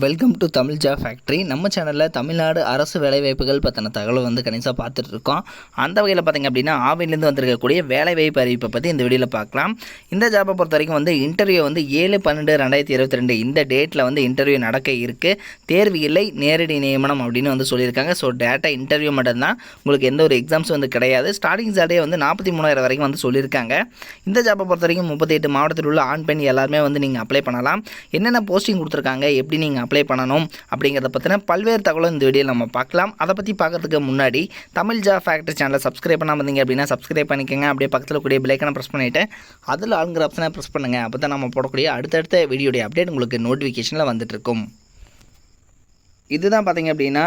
Welcome to Tamil job factory. நம்ம சேனலில் தமிழ்நாடு அரசு வேலைவாய்ப்புகள் பற்றின தகவல் வந்து கணிசாக பார்த்துட்ருக்கோம். அந்த வகையில் பார்த்திங்க அப்படின்னா ஆவின்லேருந்து வந்திருக்கக்கூடிய வேலைவாய்ப்பு அறிவிப்பை பற்றி இந்த வீடியோவில் பார்க்கலாம். இந்த ஜாப்பை பொறுத்த வரைக்கும் வந்து இன்டர்வியூ வந்து 7/12/2022 இந்த டேட்டில் வந்து இன்டர்வியூ நடக்க இருக்குது. தேர்வு இல்லை, நேரடி நியமனம் அப்படின்னு வந்து சொல்லியிருக்காங்க. ஸோ டேட்டா இன்டர்வியூ மட்டும்தான், உங்களுக்கு எந்த ஒரு எக்ஸாம்ஸ் வந்து கிடையாது. ஸ்டார்டிங் சேலரி வந்து 43,000 வரைக்கும் வந்து சொல்லியிருக்காங்க. இந்த ஜாப்பை பொறுத்த வரைக்கும் 38 மாவட்டத்தில் உள்ள ஆண் பெண் எல்லாருமே வந்து நீங்கள் அப்ளை பண்ணலாம். என்னென்ன போஸ்டிங் கொடுத்துருக்காங்க, எப்படி நீங்கள் அப்ளை பண்ணணும் அப்படிங்கிறத பற்றின பல்வேறு தகவலும் இந்த வீடியோவில் நம்ம பார்க்கலாம். அதை பற்றி பார்க்கறதுக்கு முன்னாடி தமிழ் ஜாப் ஃபேக்ட்ரி சேனலை சப்ஸ்கிரைப் பண்ணாமல் இருந்தீங்க அப்படின்னா சப்ஸ்கிரைப் பண்ணிக்கோங்க. அப்படியே பக்கத்தில் கூடிய பெல் ஐக்கானை ப்ரெஸ் பண்ணிவிட்டு அதில் ஆளுங்கிற ஆப்ஷனை ப்ரெஸ் பண்ணுங்கள். அப்போ தான் நம்ம போடக்கூடிய அடுத்தடுத்த வீடியோடைய அப்டேட் உங்களுக்கு நோட்டிஃபிகேஷனில் வந்துட்டுருக்கும். இதுதான் பார்த்திங்க அப்படின்னா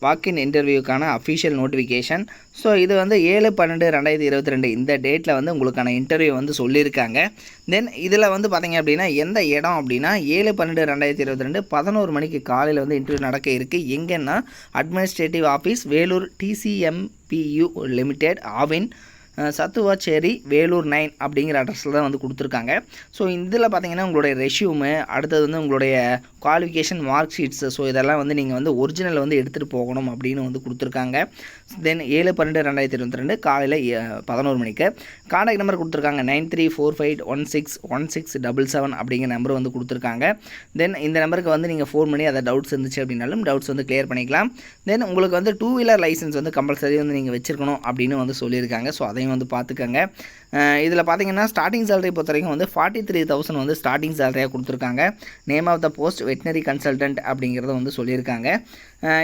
வாக்கின் இன்டர்வியூக்கான அஃபிஷியல் நோட்டிஃபிகேஷன். ஸோ இது வந்து 7/12/2022 இந்த டேட்டில் வந்து உங்களுக்கான இன்டர்வியூ வந்து சொல்லியிருக்காங்க. தென் இதில் வந்து பார்த்திங்க அப்படின்னா எந்த இடம் அப்படின்னா 7/12/2022 11 மணிக்கு காலையில் வந்து இன்டர்வியூ நடக்க இருக்குது. எங்கன்னா administrative office, Vellore, TCMPU limited, Aavin, Sathuvachari, Vellore 9 அப்படிங்கிற அட்ரஸில் தான் வந்து கொடுத்துருக்காங்க. ஸோ இதில் பார்த்தீங்கன்னா உங்களுடைய ரெஷ்யூமு, அடுத்தது வந்து உங்களுடைய குவாலிஃபிகேஷன் மார்க் ஷீட்ஸு, ஸோ இதெல்லாம் வந்து நீங்கள் வந்து ஒரிஜினல் வந்து எடுத்துகிட்டு போகணும் அப்படின்னு வந்து கொடுத்துருக்காங்க. தென் 7/12/2022 காலையில் 11 மணிக்கு கான்டாக்ட் நம்பர் கொடுத்துருக்காங்க. 9345161677 அப்படிங்கிற நம்பர் வந்து கொடுத்துருக்காங்க. தென் இந்த நம்பருக்கு வந்து நீங்கள் ஃபோன் பண்ணி அதை டவுட்ஸ் இருந்துச்சு அப்படின்னாலும் டவுட்ஸ் வந்து கிளியர் பண்ணிக்கலாம். தென் உங்களுக்கு வந்து 2 வீலர் லைசன்ஸ் வந்து கம்பல்சரி வந்து நீங்கள் வச்சுருக்கணும் அப்படின்னு வந்து சொல்லியிருக்காங்க. ஸோ அதையும் வந்து பார்த்துக்கங்க. இதில் பார்த்தீங்கன்னா ஸ்டார்டிங் சேலரி பொறுத்த வரைக்கும் வந்து 43,000 வந்து ஸ்டார்டிங் சேலரியாக கொடுத்துருக்காங்க. Name of the post veterinary consultant அப்படிங்கிறத வந்து சொல்லியிருக்காங்க.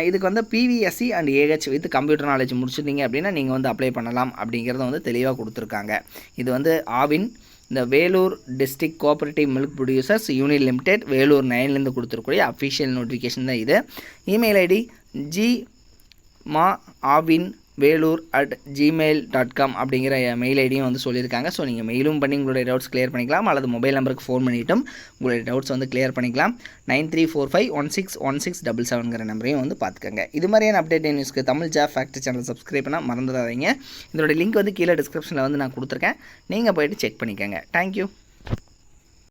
இதுக்கு வந்து PVSC and AH with computer knowledge முடிச்சிருந்தீங்க அப்படின்னா நீங்கள் வந்து அப்ளை பண்ணலாம் அப்படிங்கிறத வந்து தெளிவாக கொடுத்துருக்காங்க. இது வந்து ஆவின், இந்த Vellore district cooperative milk producers union limited, Vellore 9லேருந்து கொடுத்துருக்கூடிய அஃபிஷியல் நோட்டிஃபிகேஷன் தான் இது. இமெயில் ஐடி gmaavin@gmail.com அப்படிங்கிற மெயில் ஐடியும் வந்து சொல்லியிருக்காங்க. ஸோ நீங்கள் மெயிலும் பண்ணி உங்களுடைய டவுட்ஸ் கிளியர் பண்ணிக்கலாம், அல்லது மொபைல் நம்பருக்கு ஃபோன் பண்ணிவிட்டும் உங்களுடைய டவுட்ஸ் வந்து கிளியர் பண்ணிக்கலாம். 9345161677 நம்பரையும் வந்து பார்த்துக்கங்க. இது மாதிரியான அப்டேட் நியூஸ்க்கு Tamil job factory channel subscribe பண்ணால் மறந்துடாதீங்க. இதோட லிங்க் வந்து கீழே டிஸ்கிரிப்ஷனில் வந்து நான் கொடுத்துருக்கேன், நீங்கள் போய்ட்டு செக் பண்ணிக்கோங்க. தேங்க்யூ.